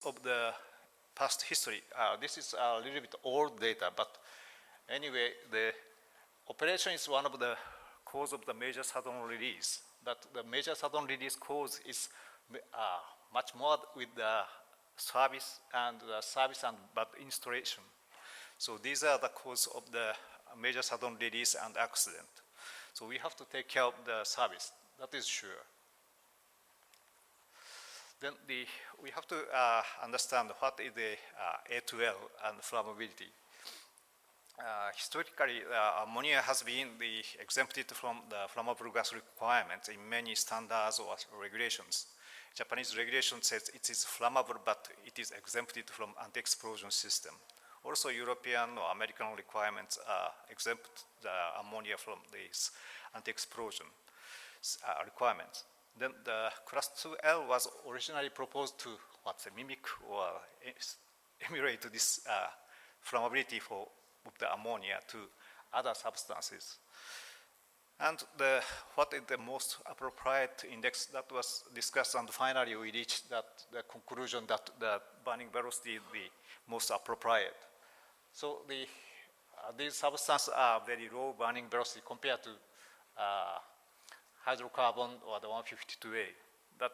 of the past history. This is a little bit old data, but anyway, the operation is one of the cause of the major sudden release. But the major sudden release cause is much more with the service and bad installation. So these are the cause of the major sudden release and accident. So we have to take care of the service, that is sure. Then we have to understand what is the A2L and flammability. Historically, ammonia has been exempted from the flammable gas requirements in many standards or regulations. Japanese regulation says it is flammable, but it is exempted from anti-explosion system. Also, European or American requirements exempt the ammonia from these anti-explosion requirements. Then the class 2L was originally proposed to mimic or emulate this flammability of the ammonia to other substances. And what is the most appropriate index that was discussed, and finally we reached the conclusion that the burning velocity is the most appropriate. So these substances are very low burning velocity compared to hydrocarbon or the 152A. But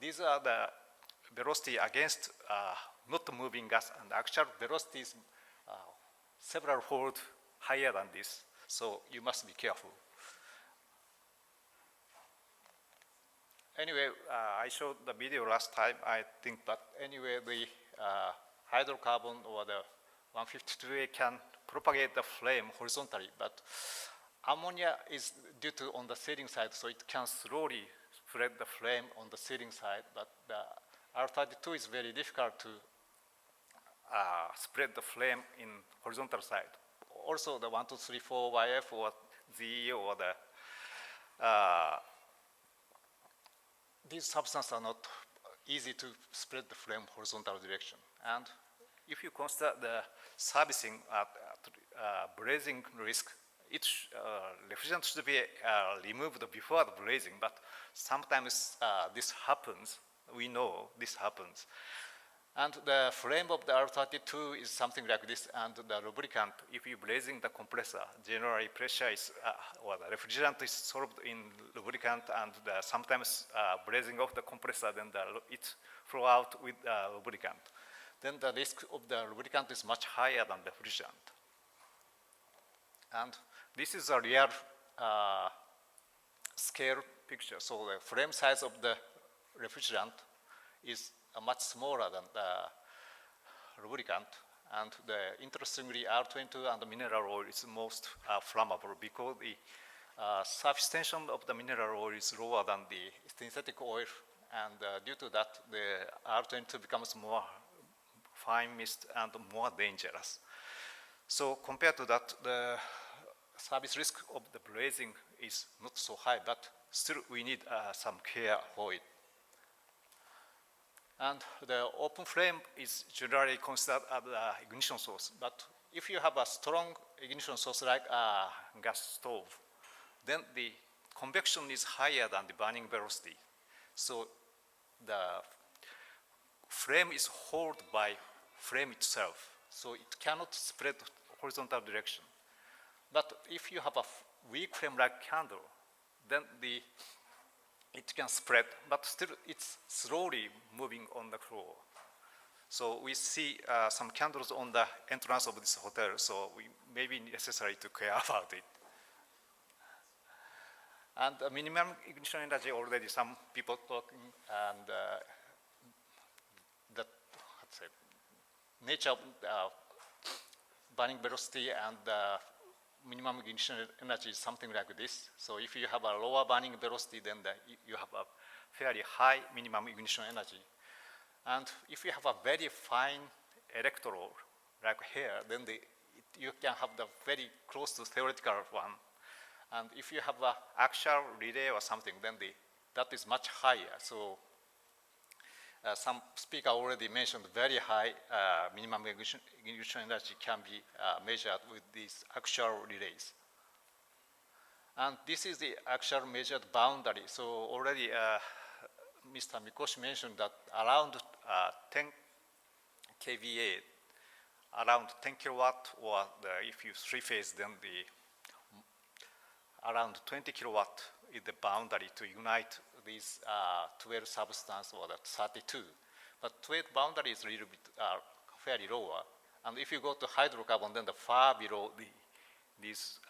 these are the velocity against not moving gas, and the actual velocity is several fold higher than this. So you must be careful. Anyway, I showed the video last time, I think, but anyway, the hydrocarbon or the 152A can propagate the flame horizontally, but ammonia is due to on the ceiling side, so it can slowly spread the flame on the ceiling side, but the R32 is very difficult to spread the flame in horizontal side. Also, the 1234YF or ZE or these substances are not easy to spread the flame horizontal direction. And if you consider the servicing blazing risk, refrigerant should be removed before the blazing, but sometimes this happens. We know this happens. And the flame of the R32 is something like this, and the lubricant, if you blazing the compressor, generally pressure is, or the refrigerant is solved in lubricant, and sometimes blazing of the compressor, then it flow out with lubricant. Then the risk of the lubricant is much higher than the refrigerant. And this is a real scale picture. So the flame size of the refrigerant is much smaller than the lubricant. And interestingly, R22 and the mineral oil is most flammable because the surface tension of the mineral oil is lower than the synthetic oil. And due to that, the R22 becomes more fine mist and more dangerous. So compared to that, the service risk of the blazing is not so high, but still we need some care for it. And the open flame is generally considered as the ignition source. But if you have a strong ignition source like a gas stove, then the convection is higher than the burning velocity. So the flame is held by flame itself. So it cannot spread horizontal direction. But if you have a weak flame like candle, then it can spread, but still it's slowly moving on the floor. So we see some candles on the entrance of this hotel, so we may be necessary to care about it. And the minimum ignition energy, already some people talking, and the nature of burning velocity and minimum ignition energy is something like this. So if you have a lower burning velocity, then you have a fairly high minimum ignition energy. And if you have a very fine electrode, like here, then you can have the very close to theoretical one. And if you have an actual relay or something, then that is much higher. So some speaker already mentioned very high minimum ignition energy can be measured with these actual relays. And this is the actual measured boundary. So already Mr. Mikoshi mentioned that around 10 kVA, around 10 kilowatt, or if you three-phase, then around 20 kilowatt is the boundary to unite these 12 substance or the 32. But 12 boundary is a little bit fairly lower. And if you go to hydrocarbon, then the far below these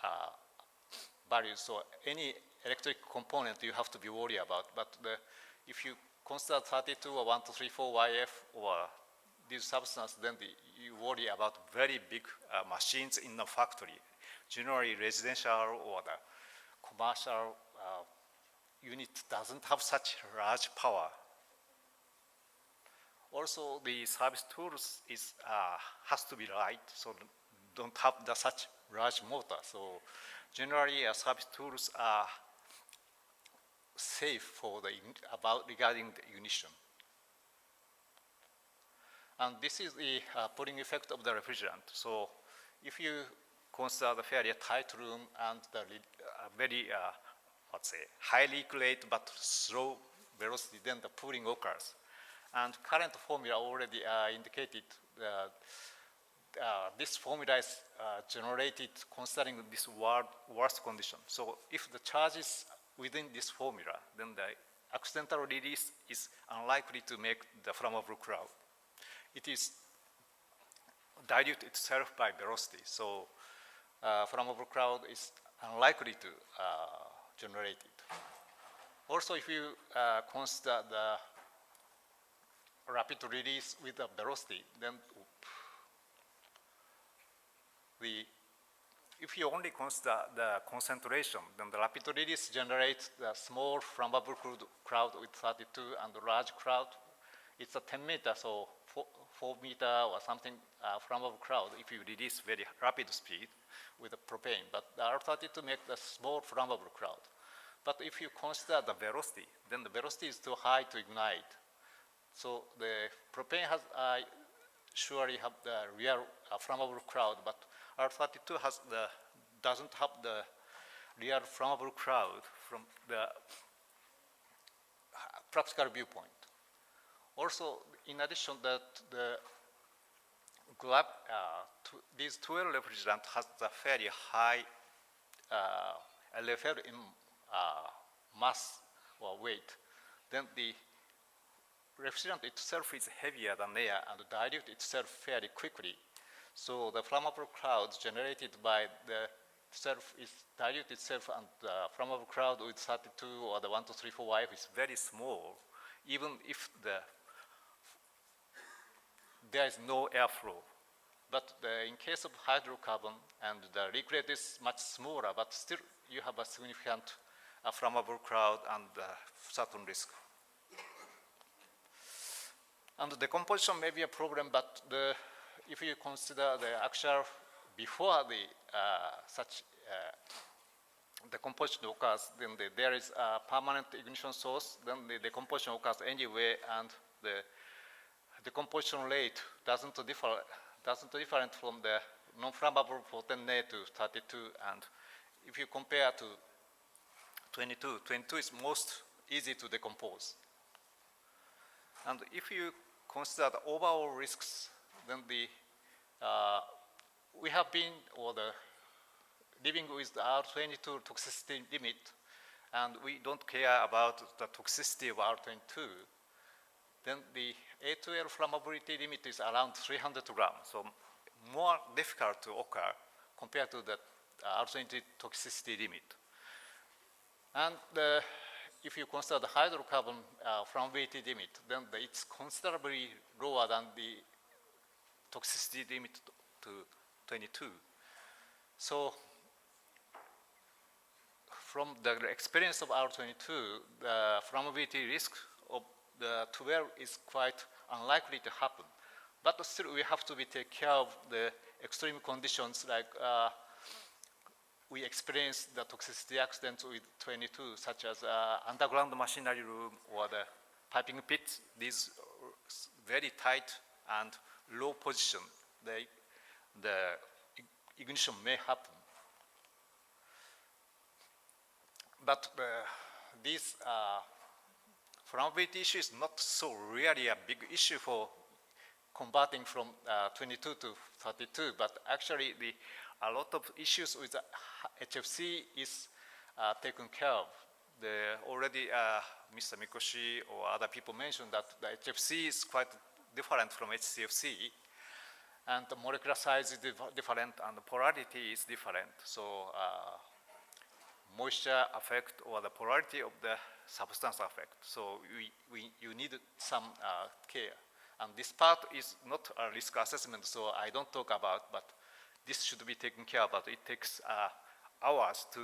values. So any electric component you have to be worried about. But if you consider 32 or 1, 2, 3, 4 YF or these substances, then you worry about very big machines in the factory. Generally, residential or the commercial unit doesn't have such large power. Also, the service tools has to be light, so don't have such large motor. So generally, service tools are safe for regarding the ignition. And this is the pulling effect of the refrigerant. So if you consider the fairly tight room and the very, let's say, high leak rate but slow velocity, then the pulling occurs. And current formula already indicated that this formula is generated considering this worst condition. So if the charge is within this formula, then the accidental release is unlikely to make the flammable cloud. It is dilute itself by velocity. So flammable cloud is unlikely to generate it. Also, if you consider the rapid release with the velocity, then if you only consider the concentration, then the rapid release generates the small flammable cloud with 32 and the large cloud. It's a 10 meter, so 4 meter or something flammable cloud if you release very rapid speed with the propane. But the R32 makes the small flammable cloud. But if you consider the velocity, then the velocity is too high to ignite. So the propane has surely have the real flammable cloud, but R32 doesn't have the real flammable cloud from the practical viewpoint. Also, in addition, that these 12 refrigerant has a fairly high LFL in mass or weight. Then the refrigerant itself is heavier than air and dilute itself fairly quickly. So the flammable cloud generated by the self is dilute itself, and the flammable cloud with 32 or the 1, 2, 3, 4 YF is very small, even if there is no airflow. But in case of hydrocarbon, and the leak rate is much smaller, but still you have a significant flammable cloud and certain risk. And the decomposition may be a problem, but if you consider the actual before the such decomposition occurs, then there is a permanent ignition source, then the decomposition occurs anyway, and the decomposition rate doesn't different from the non-flammable for 10A to 32, and if you compare to 22 is most easy to decompose. And if you consider the overall risks, then we have been living with the R22 toxicity limit, and we don't care about the toxicity of R22. Then the A2L flammability limit is around 300 grams, so more difficult to occur compared to the R22 toxicity limit. And if you consider the hydrocarbon flammability limit, then it's considerably lower than the toxicity limit to 22. So from the experience of R22, the flammability risk of the 12 is quite unlikely to happen. But still, we have to take care of the extreme conditions, like we experienced the toxicity accidents with 22, such as underground machinery room or the piping pits. These very tight and low position, the ignition may happen. But this flammability issue is not so really a big issue for converting from 22 to 32, but actually a lot of issues with HFC is taken care of. Already Mr. Mikoshi or other people mentioned that the HFC is quite different from HCFC, and the molecular size is different and the polarity is different. So moisture effect or the polarity of the substance effect. So you need some care. And this part is not a risk assessment, so I don't talk about, but this should be taken care of. But it takes hours to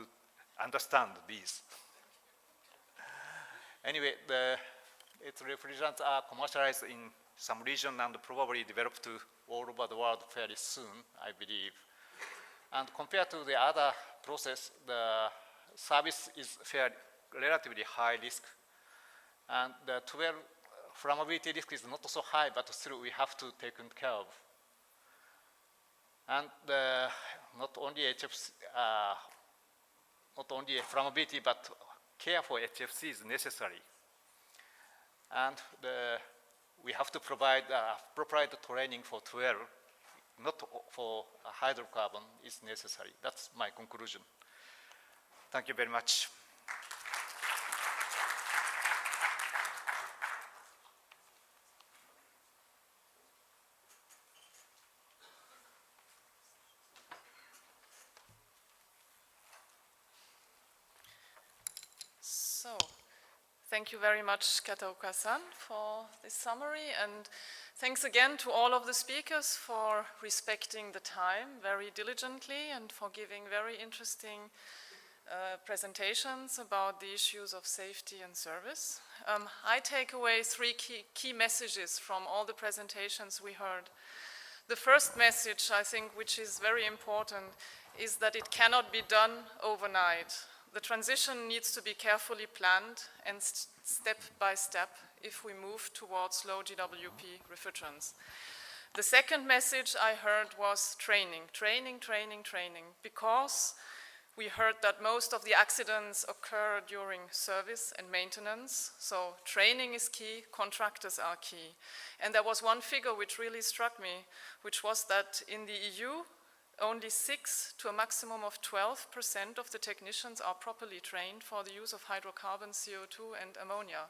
understand these. Anyway, its refrigerants are commercialized in some region and probably developed to all over the world fairly soon, I believe. And compared to the other process, the service is relatively high risk. And the 12 flammability risk is not so high, but still we have to take care of. And not only HFC, not only flammability, but care for HFC is necessary. And we have to provide appropriate training for 12, not for hydrocarbon is necessary. That's my conclusion. Thank you very much. So, thank you very much, Kataoka-san, for this summary, and thanks again to all of the speakers for respecting the time very diligently and for giving very interesting presentations about the issues of safety and service. I take away three key messages from all the presentations we heard. The first message, I think, which is very important, is that it cannot be done overnight. The transition needs to be carefully planned and step by step if we move towards low GWP refrigerants. The second message I heard was training, because we heard that most of the accidents occur during service and maintenance, so training is key, contractors are key. And there was one figure which really struck me, which was that in the EU, only 6 to a maximum of 12% of the technicians are properly trained for the use of hydrocarbons, CO2 and ammonia.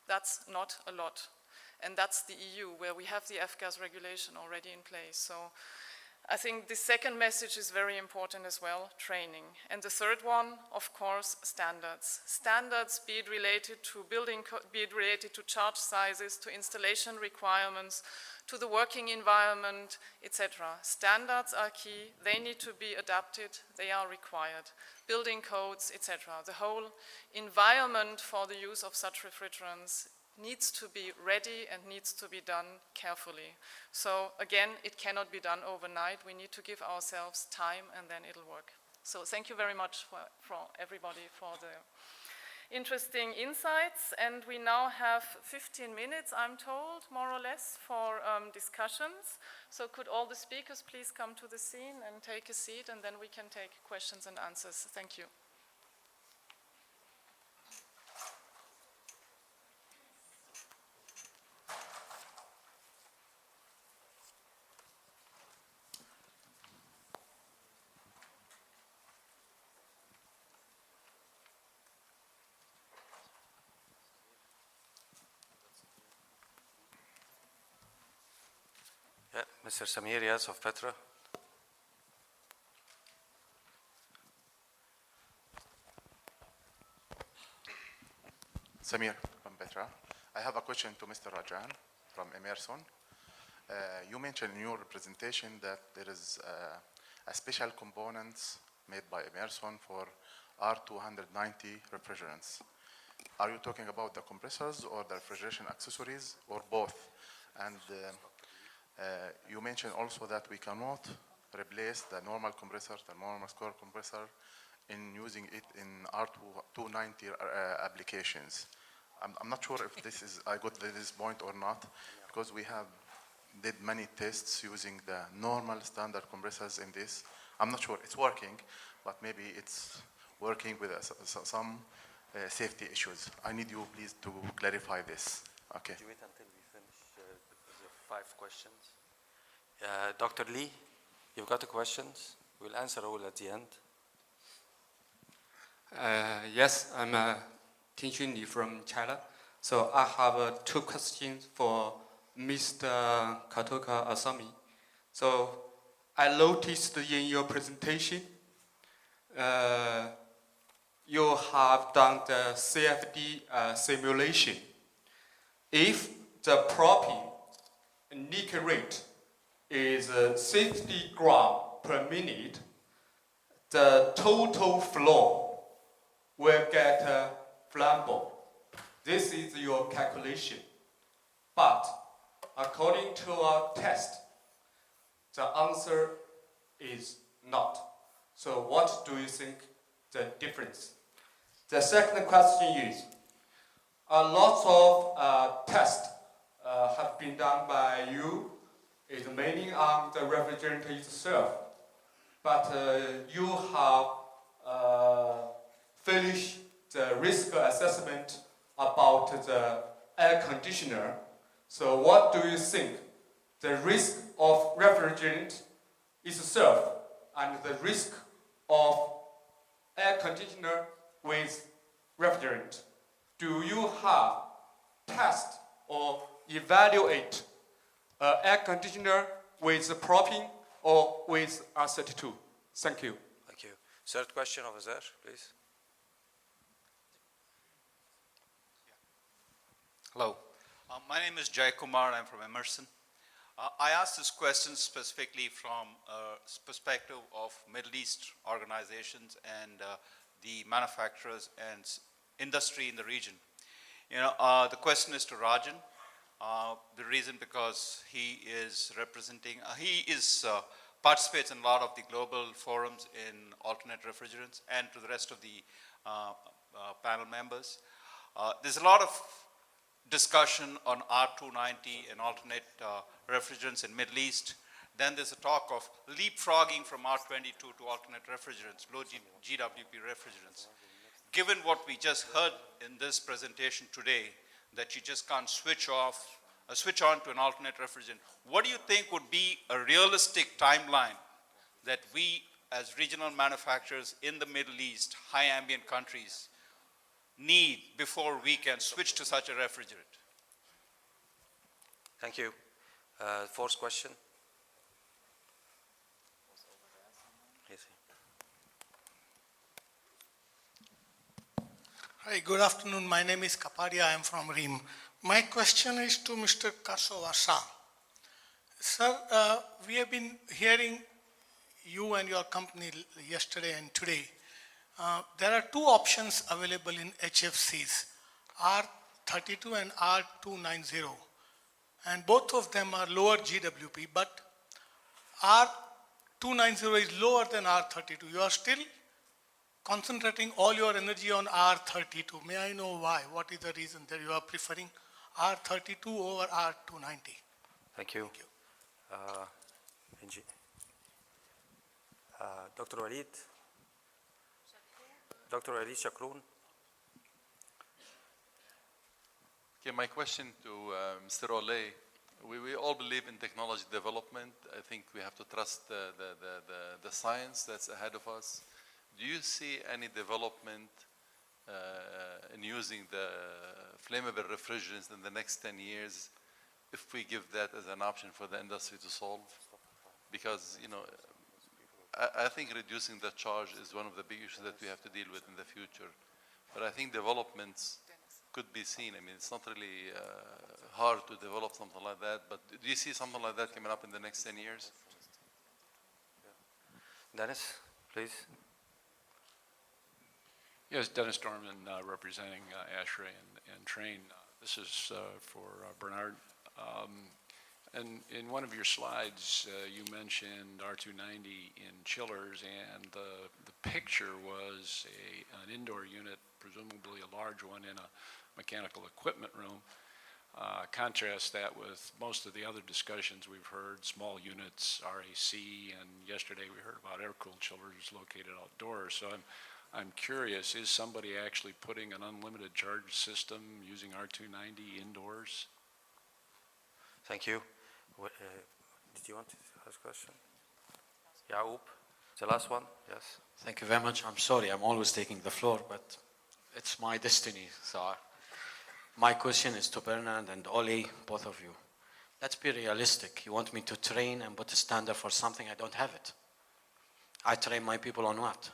That's not a lot. And that's the EU, where we have the F-gas regulation already in place. So I think the second message is very important as well, training. And the third one, of course, standards. Standards, be it related to be it related to charge sizes, to installation requirements, to the working environment, etc. Standards are key, they need to be adapted, they are required. Building codes, etc. The whole environment for the use of such refrigerants needs to be ready and needs to be done carefully. So again, it cannot be done overnight. We need to give ourselves time and then it'll work. So thank you very much for everybody for the interesting insights. And we now have 15 minutes, I'm told, more or less, for discussions. So could all the speakers please come to the scene and take a seat, and then we can take questions and answers. Thank you. Mr. Samir, yes, of Petra. Samir from Petra. I have a question to Mr. Rajan from Emerson. You mentioned in your presentation that there is a special components made by Emerson for R290 refrigerants. Are you talking about the compressors or the refrigeration accessories or both? And you mentioned also that we cannot replace the normal compressor, the normal square compressor, in using it in R290 applications. I'm not sure if this is, I got this point or not, because we have did many tests using the normal standard compressors in this. I'm not sure it's working, but maybe it's working with some safety issues. I need you please to clarify this. Okay. Could you wait until we finish because of 5 questions. Dr. Lee, you've got the questions. We'll answer all at the end. Yes, I'm Tinxun Li from China. So I have 2 questions for Mr. Katoka Asami. So I noticed in your presentation, you have done the CFD simulation. If the propping leak rate is 60 gram per minute, the total flow will get flammable. This is your calculation. But according to our test, the answer is not. So what do you think the difference? The second question is, a lot of tests have been done by you, is mainly on the refrigerant itself. But you have finished the risk assessment about the air conditioner. So what do you think the risk of refrigerant itself and the risk of air conditioner with refrigerant? Do you have test or evaluate air conditioner with propane or with R32? Thank you. Thank you. Third question over there, please. Hello. My name is Jay Kumar. I'm from Emerson. I asked this question specifically from a perspective of Middle East organizations and the manufacturers and industry in the region. You know, the question is to Rajan. The reason because he is representing, participates in a lot of the global forums in alternate refrigerants, and to the rest of the panel members. There's a lot of discussion on R290 and alternate refrigerants in Middle East. Then there's a talk of leapfrogging from R22 to alternate refrigerants, low GWP refrigerants. Given what we just heard in this presentation today, that you just can't switch on to an alternate refrigerant, what do you think would be a realistic timeline that we as regional manufacturers in the Middle East, high ambient countries, need before we can switch to such a refrigerant? Thank you. Fourth question. Yes. Hi, good afternoon. My name is Kapadia. I am from RIM. My question is to Mr. Kasowasa. Sir, we have been hearing you and your company yesterday and today. There are 2 options available in HFCs, R32 and R290. And both of them are lower GWP, but R290 is lower than R32. You are still concentrating all your energy on R32. May I know why? What is the reason that you are preferring R32 over R290? Thank you. Dr. Walid? Dr. Walid Shakroun? Okay, my question to Mr. Olay. We all believe in technology development. I think we have to trust the science that's ahead of us. Do you see any development in using the flammable refrigerants in the next 10 years if we give that as an option for the industry to solve? Because, you know, I think reducing the charge is one of the big issues that we have to deal with in the future. But I think developments could be seen. I mean, it's not really hard to develop something like that, but do you see something like that coming up in the next 10 years? Dennis, please. Yes, Dennis Dorman, representing ASHRAE and Train. This is for Bernard. And in one of your slides, you mentioned R290 in chillers, and the picture was an indoor unit, presumably a large one in a mechanical equipment room. Contrast that with most of the other discussions we've heard, small units, RAC, and yesterday we heard about air-cooled chillers located outdoors. So I'm curious, is somebody actually putting an unlimited charge system using R290 indoors? Thank you. Did you want to ask a question? Yaoub, the last one, yes. Thank you very much. I'm sorry, I'm always taking the floor, but it's my destiny. So my question is to Bernard and Oli, both of you. Let's be realistic. You want me to train and put a standard for something, I don't have it. I train my people on what?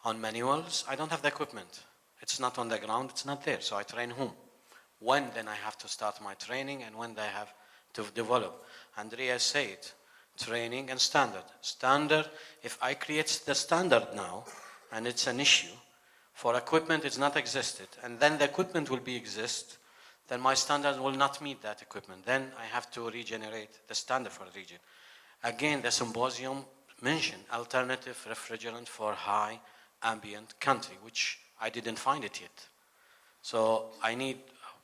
On manuals, I don't have the equipment. It's not on the ground, it's not there. So I train whom? When then I have to start my training and when they have to develop. Andrea said, training and standard. Standard, if I create the standard now, and it's an issue, for equipment it's not existed, and then the equipment will be exist, then my standard will not meet that equipment. Then I have to regenerate the standard for the region. Again, the symposium mentioned alternative refrigerant for high ambient country, which I didn't find it yet. So I need,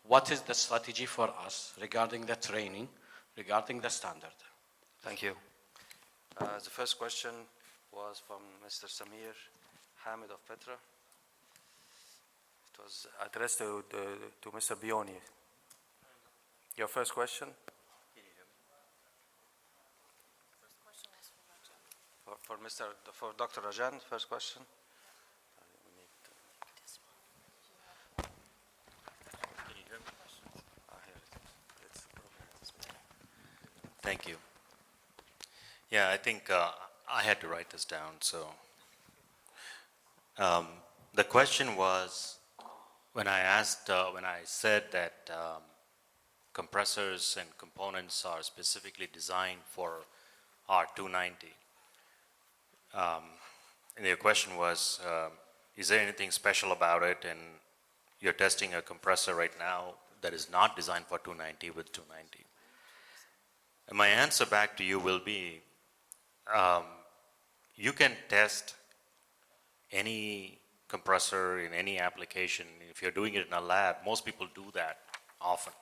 what is the strategy for us regarding the training, regarding the standard? Thank you. The first question was from Mr. Samir Hamid of Petra. It was addressed to Mr. Bioni. Your first question? For Dr. Rajan, first question. Thank you. Yeah, I think I had to write this down. So the question was, when I said that compressors and components are specifically designed for R290, and your question was, is there anything special about it? And you're testing a compressor right now that is not designed for 290 with 290. And my answer back to you will be, you can test any compressor in any application. If you're doing it in a lab, most people do that often.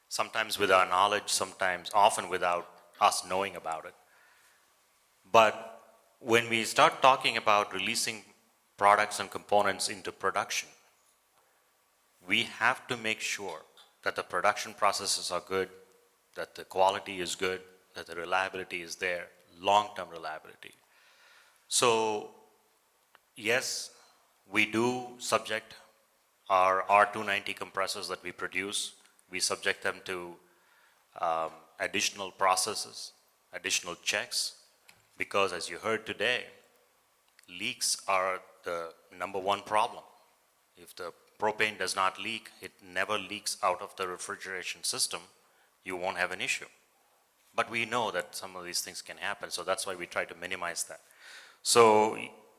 Sometimes with our knowledge, often without us knowing about it. But when we start talking about releasing products and components into production, we have to make sure that the production processes are good, that the quality is good, that the reliability is there, long-term reliability. So, yes, we do subject our R290 compressors that we produce, we subject them to additional processes, additional checks, because as you heard today, leaks are the #1 problem. If the propane does not leak, it never leaks out of the refrigeration system, you won't have an issue. But we know that some of these things can happen, so that's why we try to minimize that. So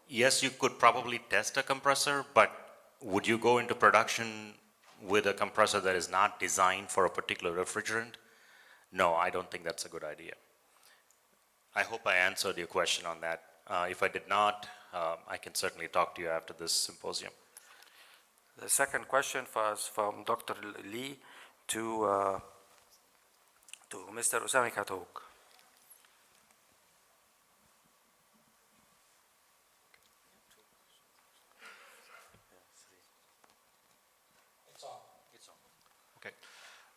yes, you could probably test a compressor, but would you go into production with a compressor that is not designed for a particular refrigerant? No, I don't think that's a good idea. I hope I answered your question on that. If I did not, I can certainly talk to you after this symposium. The second question was from Dr. Lee to Mr. Usami Katouk. Okay.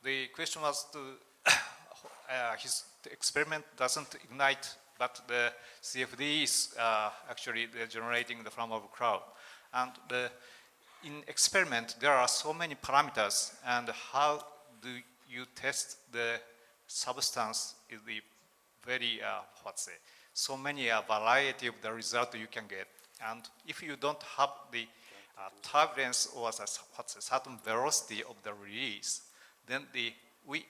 The question was his experiment doesn't ignite, but the CFD is actually generating the flammable cloud. And in experiment, there are so many parameters, and how do you test the substance is the very, so many variety of the result you can get. And if you don't have the turbulence or certain velocity of the release, then we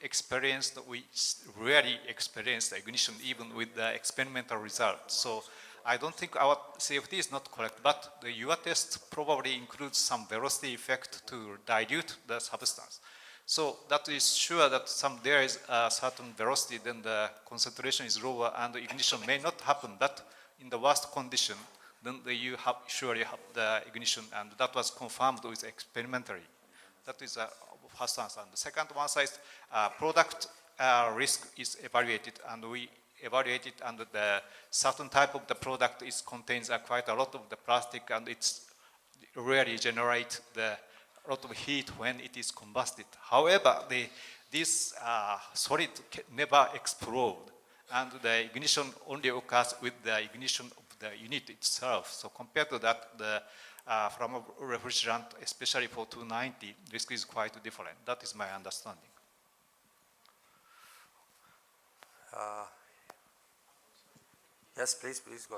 rarely experience the ignition even with the experimental result. So I don't think our CFD is not correct, but your test probably includes some velocity effect to dilute the substance. So that is sure that there is a certain velocity, then the concentration is lower and the ignition may not happen, but in the worst condition, then you surely have the ignition, and that was confirmed with experimentally. That is the first answer. And the second one is product risk is evaluated, and we evaluate it under the certain type of the product contains quite a lot of the plastic, and it's rarely generate a lot of heat when it is combusted. However, this solid never explode, and the ignition only occurs with the ignition of the unit itself. So compared to that, the flammable refrigerant, especially for 290, risk is quite different. That is my understanding. Yes, please go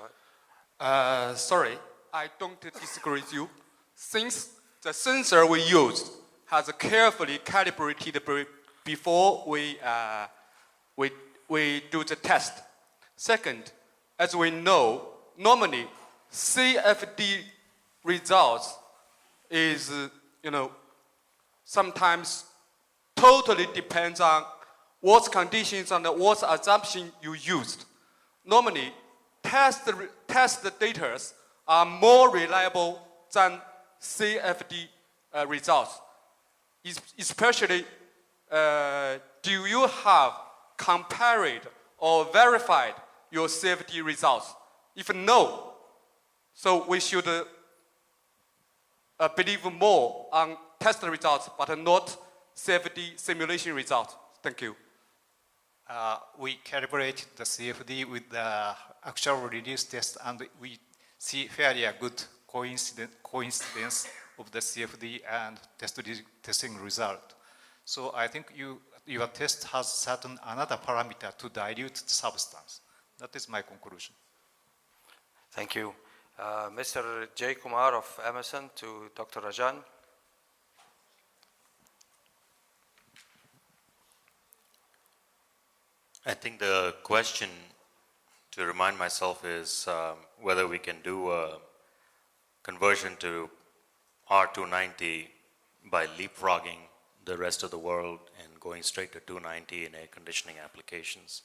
ahead. Sorry, I don't disagree with you. Since the sensor we used has carefully calibrated before we do the test. Second, as we know, normally CFD results is, sometimes totally depends on what conditions and what assumption you used. Normally, test data are more reliable than CFD results. Especially, do you have compared or verified your CFD results? If no, so we should believe more on test results, but not CFD simulation results. Thank you. We calibrate the CFD with the actual release test, and we see fairly a good coincidence of the CFD and testing result. So I think your test has certain another parameter to dilute the substance. That is my conclusion. Thank you. Mr. J. Kumar of Emerson to Dr. Rajan. I think the question to remind myself is whether we can do a conversion to R290 by leapfrogging the rest of the world and going straight to 290 in air conditioning applications.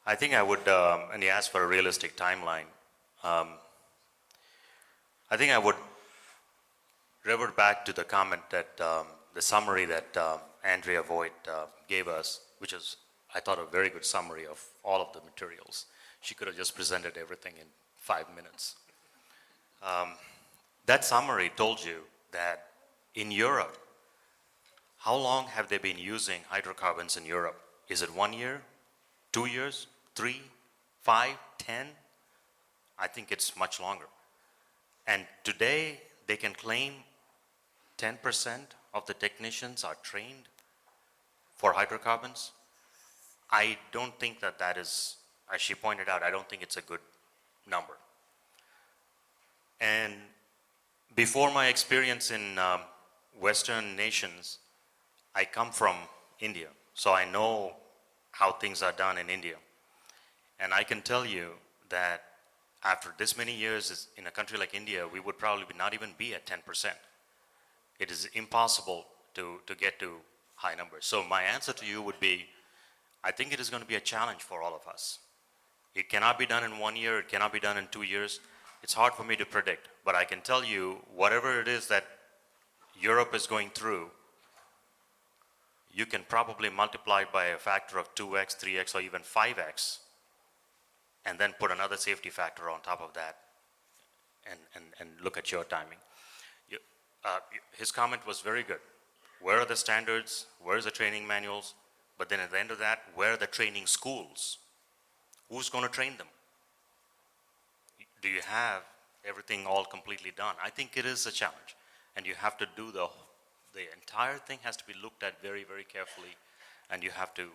I think I would, and he asked for a realistic timeline, I think I would revert back to the comment that the summary that Andrea Voigt gave us, which is, I thought, a very good summary of all of the materials. She could have just presented everything in 5 minutes. That summary told you that in Europe, how long have they been using hydrocarbons in Europe? Is it 1 year, 2 years, 3, 5, 10? I think it's much longer. And today, they can claim 10% of the technicians are trained for hydrocarbons. I don't think that that is, as she pointed out, I don't think it's a good number. And before my experience in Western nations, I come from India, so I know how things are done in India. And I can tell you that after this many years in a country like India, we would probably not even be at 10%. It is impossible to get to high numbers. So my answer to you would be, I think it is going to be a challenge for all of us. It cannot be done in 1 year, it cannot be done in 2 years. It's hard for me to predict, but I can tell you, whatever it is that Europe is going through, you can probably multiply it by a factor of 2x, 3x, or even 5x, and then put another safety factor on top of that, and look at your timing. His comment was very good. Where are the standards? Where are the training manuals? But then at the end of that, where are the training schools? Who's going to train them? Do you have everything all completely done? I think it is a challenge, and you have to do the entire thing has to be looked at very, very carefully, and you have to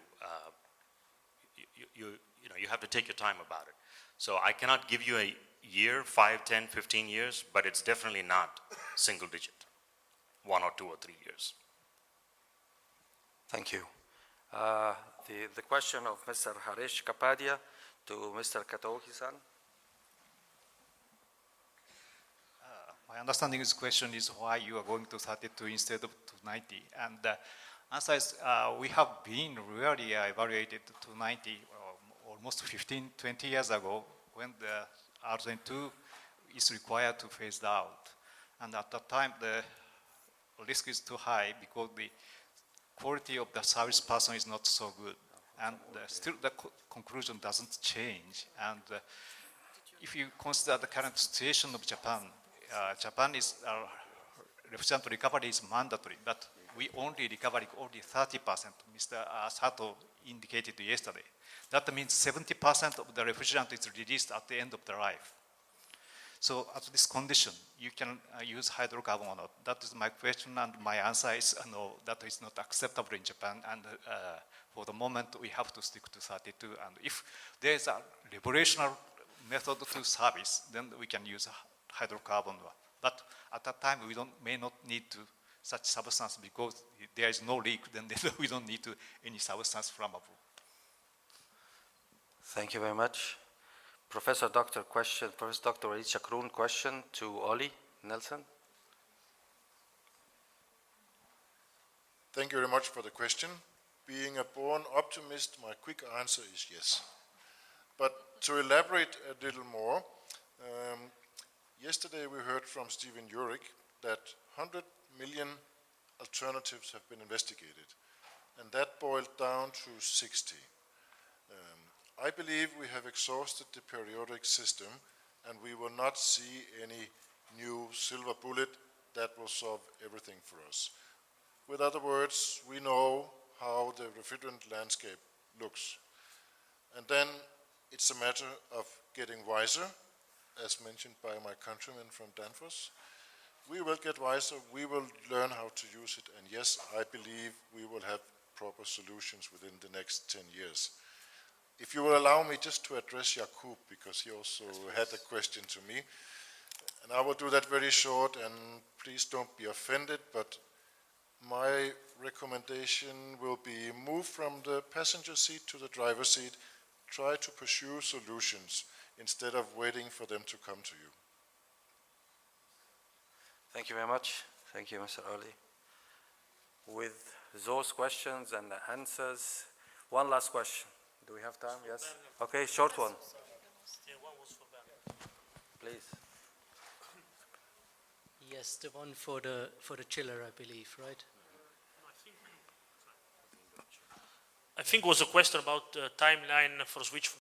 you have to take your time about it. So I cannot give you a year, 5, 10, 15 years, but it's definitely not single digit, 1 or 2 or 3 years. Thank you. The question of Mr. Harish Kapadia to Mr. Katoki-san. My understanding of this question is why you are going to 32 instead of 290. And the answer is we have been really evaluated to 290 almost 15, 20 years ago when the R22 is required to phase out. And at that time, the risk is too high because the quality of the service person is not so good. And still the conclusion doesn't change. And if you consider the current situation of Japan, Japan is refrigerant recovery is mandatory, but we only recovering only 30%. Mr. Sato indicated yesterday. That means 70% of the refrigerant is released at the end of the life. So at this condition, you can use hydrocarbon or not. That is my question, and my answer is no, that is not acceptable in Japan. And for the moment, we have to stick to 32. And if there is a revolutionary method to service, then we can use hydrocarbon. But at that time, we may not need to such substance because there is no leak. Then we don't need to any substance flammable. Thank you very much. Professor Dr. Alicia Kroon question to Oli Nelson. Thank you very much for the question. Being a born optimist, my quick answer is yes. But to elaborate a little more, yesterday we heard from Stephen Jurek that 100 million alternatives have been investigated, and that boiled down to 60. I believe we have exhausted the periodic system, and we will not see any new silver bullet that will solve everything for us. With other words, we know how the refrigerant landscape looks. And then it's a matter of getting wiser, as mentioned by my countryman from Danfoss. We will get wiser, we will learn how to use it, and yes, I believe we will have proper solutions within the next 10 years. If you will allow me just to address Jakub, because he also had a question to me, and I will do that very short, and please don't be offended, but my recommendation will be move from the passenger seat to the driver's seat, try to pursue solutions instead of waiting for them to come to you. Thank you very much. Thank you, Mr. Oli. With those questions and the answers, one last question. Do we have time? Yes? Okay, short one. Please. Yes, the one for the chiller, I believe, right? I think it was a question about the timeline for switch